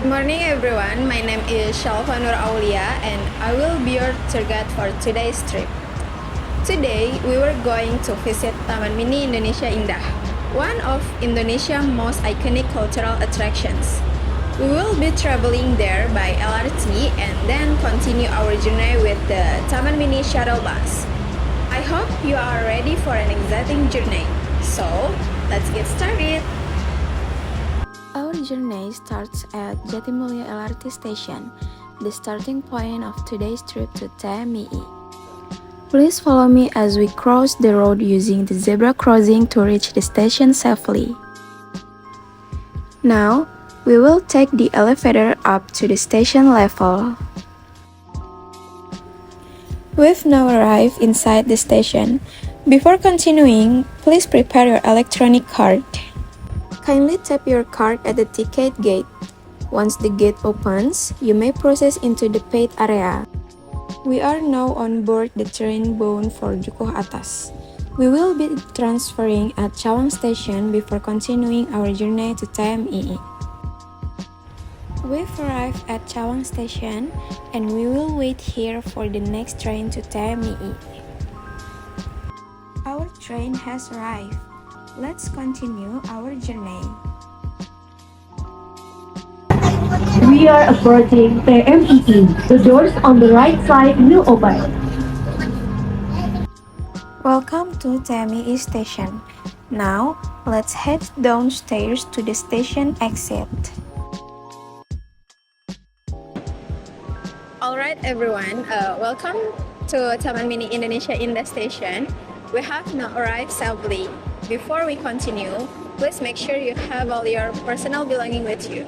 morning everyone, my name is Shalfa Nur Aulia and I will be your tour guide for today's trip. Today, we were going to visit Taman Mini Indonesia Indah, one of Indonesia's most iconic cultural attractions. We will be traveling there by LRT and then continue our journey with the Taman Mini shuttle bus. I hope you are ready for an exciting journey. So, let's get started! Our journey starts at Jatimulya LRT station, the starting point of today's trip to TMII. Please follow me as we cross the road using the zebra crossing to reach the station safely. Now, we will take the elevator up to the station level. We've now arrived inside the station. Before continuing, please prepare your electronic card. Kindly tap your card at the ticket gate. Once the gate opens, you may process into the paid area. We are now on board the train bound for Dukuh Atas. We will be transferring at Cawang station before continuing our journey to TMII. We've arrived at Cawang station and we will wait here for the next train to TMII. Our train has arrived. Let's continue our journey. We are approaching TMII. The doors on the right side will open. Welcome to TMII station. Now, let's head downstairs to the station exit. Alright everyone, welcome to Taman Mini Indonesia Indah station. We have now arrived safely. Before we continue, please make sure you have all your personal belongings with you.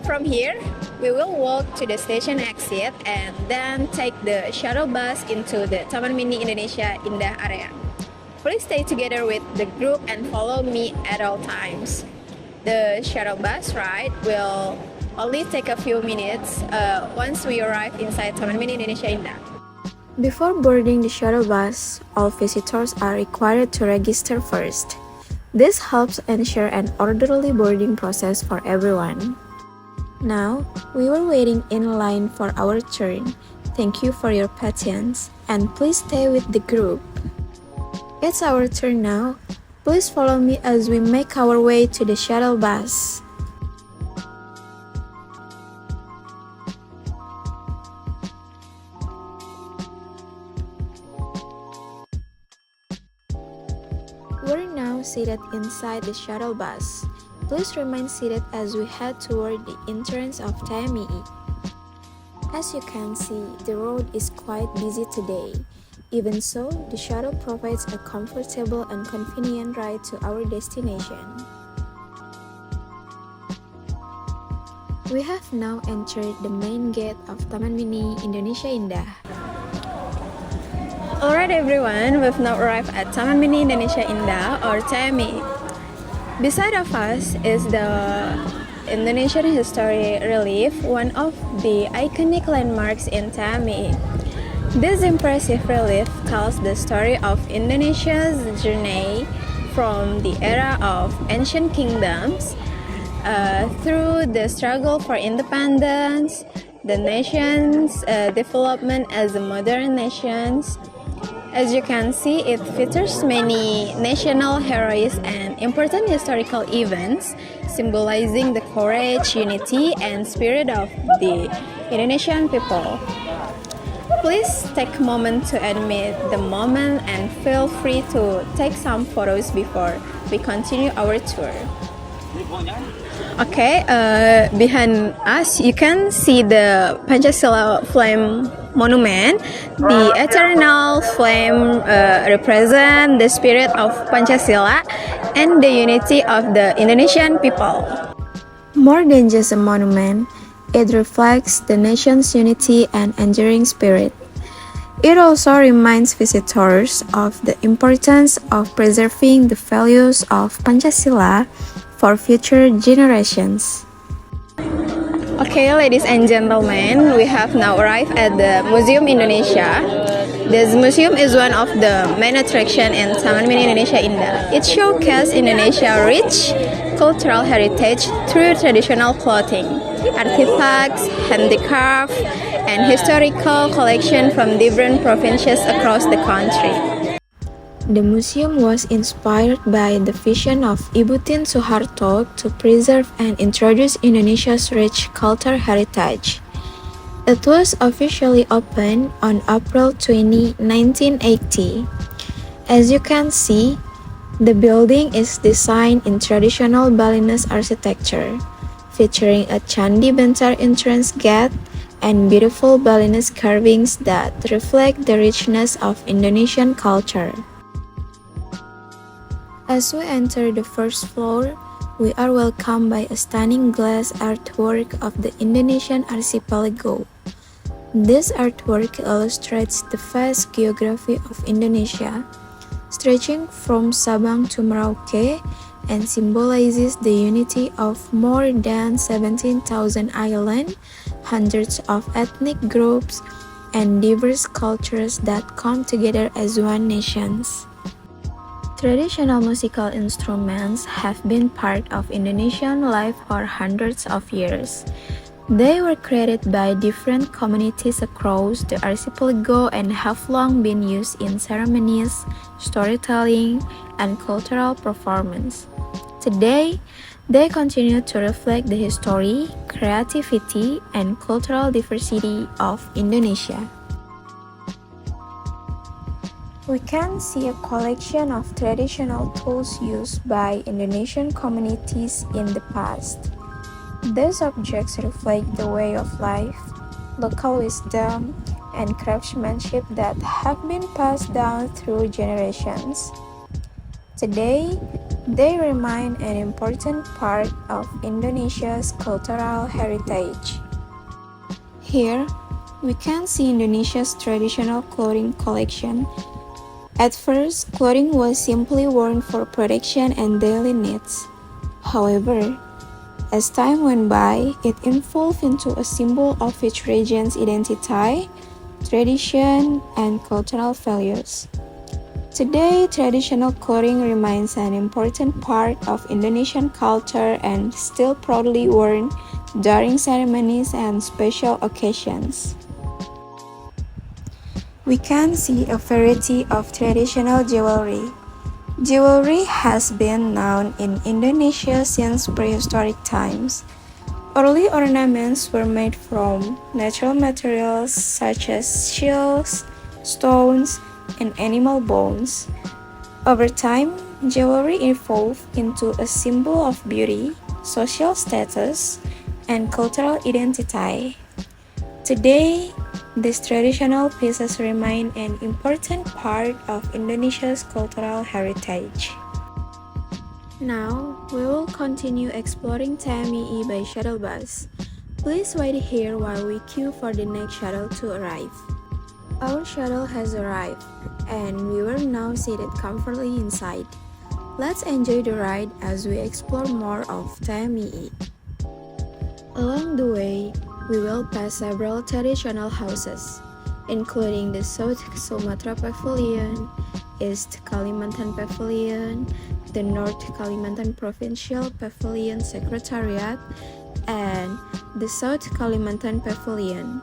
From here, we will walk to the station exit and then take the shuttle bus into the Taman Mini Indonesia Indah area. Please stay together with the group and follow me at all times. The shuttle bus ride will only take a few minutes once we arrive inside Taman Mini Indonesia Indah. Before boarding the shuttle bus, all visitors are required to register first. This helps ensure an orderly boarding process for everyone. Now, we were waiting in line for our turn. Thank you for your patience, and please stay with the group. It's our turn now. Please follow me as we make our way to the shuttle bus. We're now seated inside the shuttle bus. Please remain seated as we head toward the entrance of TMII. As you can see, the road is quite busy today. Even so, the shuttle provides a comfortable and convenient ride to our destination. We have now entered the main gate of Taman Mini Indonesia Indah. Alright everyone, we've now arrived at Taman Mini Indonesia Indah or TMII. Beside of us is the Indonesian History Relief, one of the iconic landmarks in TMII. This impressive relief tells the story of Indonesia's journey from the era of ancient kingdoms through the struggle for independence, the nation's development as a modern nation. As you can see, it features many national heroes and important historical events, symbolizing the courage, unity, and spirit of the Indonesian people. Please take a moment to admit the moment and feel free to take some photos before we continue our tour. Okay, behind us you can see the Pancasila flame monument. The eternal flame represents the spirit of Pancasila and the unity of the Indonesian people. More than just a monument, it reflects the nation's unity and enduring spirit. It also reminds visitors of the importance of preserving the values of Pancasila for future generations. Okay, ladies and gentlemen, we have now arrived at the Museum Indonesia. This museum is one of the main attractions in Taman Mini Indonesia Indah. It showcases Indonesia's rich cultural heritage through traditional clothing, artifacts, handicraft, and historical collection from different provinces across the country. The museum was inspired by the vision of Ibu Tien Soeharto to preserve and introduce Indonesia's rich cultural heritage. It was officially opened on April 20, 1980. As you can see, the building is designed in traditional Balinese architecture, featuring a Candi Bentar entrance gate and beautiful Balinese carvings that reflect the richness of Indonesian culture. As we enter the first floor, we are welcomed by a stunning glass artwork of the Indonesian archipelago. This artwork illustrates the vast geography of Indonesia, stretching from Sabang to Merauke, and symbolizes the unity of more than 17,000 islands, hundreds of ethnic groups, and diverse cultures that come together as one nation. Traditional musical instruments have been part of Indonesian life for hundreds of years. They were created by different communities across the archipelago and have long been used in ceremonies, storytelling, and cultural performance. Today, they continue to reflect the history, creativity, and cultural diversity of Indonesia. We can see a collection of traditional tools used by Indonesian communities in the past. These objects reflect the way of life, local wisdom, and craftsmanship that have been passed down through generations. Today, they remain an important part of Indonesia's cultural heritage. Here, we can see Indonesia's traditional clothing collection. At first, clothing was simply worn for protection and daily needs. However, as time went by, it evolved into a symbol of each region's identity, tradition, and cultural values. Today, traditional clothing remains an important part of Indonesian culture and still proudly worn during ceremonies and special occasions. We can see a variety of traditional jewelry. Jewelry has been known in Indonesia since prehistoric times. Early ornaments were made from natural materials such as shells, stones, and animal bones. Over time, jewelry evolved into a symbol of beauty, social status, and cultural identity. Today, these traditional pieces remain an important part of Indonesia's cultural heritage. Now, we will continue exploring TMII by shuttle bus. Please wait here while we queue for the next shuttle to arrive. Our shuttle has arrived, and we are now seated comfortably inside. Let's enjoy the ride as we explore more of TMII. Along the way, we will pass several traditional houses, including the South Sumatra Pavilion, East Kalimantan Pavilion, the North Kalimantan Provincial Pavilion Secretariat, and the South Kalimantan Pavilion.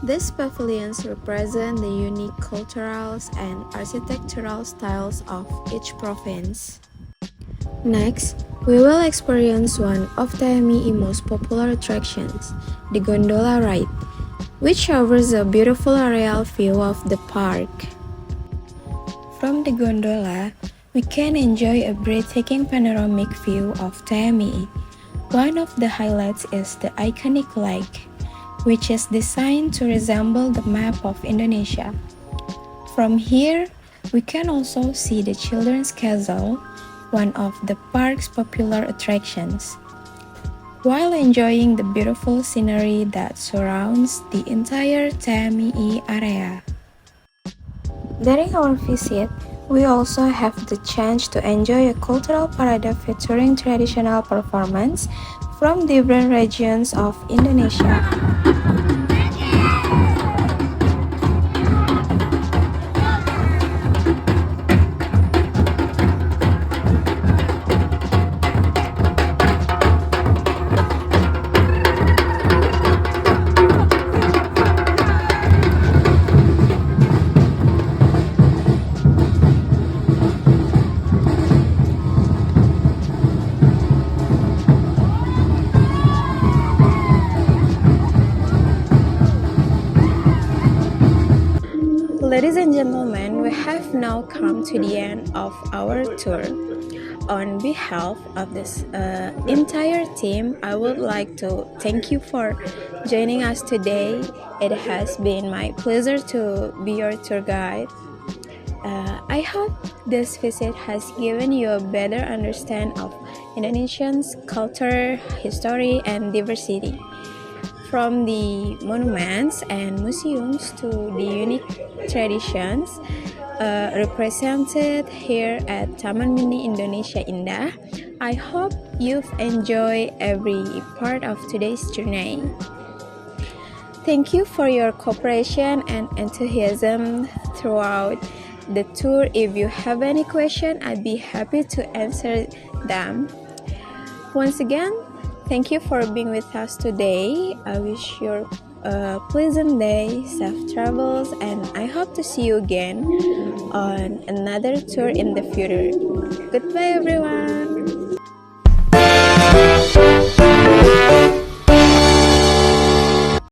These pavilions represent the unique cultural and architectural styles of each province. Next, we will experience one of TMII's most popular attractions, the gondola ride, which offers a beautiful aerial view of the park. From the gondola, we can enjoy a breathtaking panoramic view of TMII. One of the highlights is the iconic lake, which is designed to resemble the map of Indonesia. From here, we can also see the Children's Castle, one of the park's popular attractions, while enjoying the beautiful scenery that surrounds the entire TMII area. During our visit, we also have the chance to enjoy a cultural parade featuring traditional performance from different regions of Indonesia. ladies and gentlemen, we have now come to the end of our tour. On behalf of this entire team, I would like to thank you for joining us today. It has been my pleasure to be your tour guide. I hope this visit has given you a better understanding of Indonesian's culture, history, and diversity. From the monuments and museums to the unique traditions represented here at Taman Mini Indonesia Indah, I hope you've enjoyed every part of today's journey. Thank you for your cooperation and enthusiasm throughout the tour. If you have any question, I'd be happy to answer them. Once again, thank you for being with us today. I wish you a pleasant day, safe travels, and I hope to see you again on another tour in the future. Goodbye, everyone.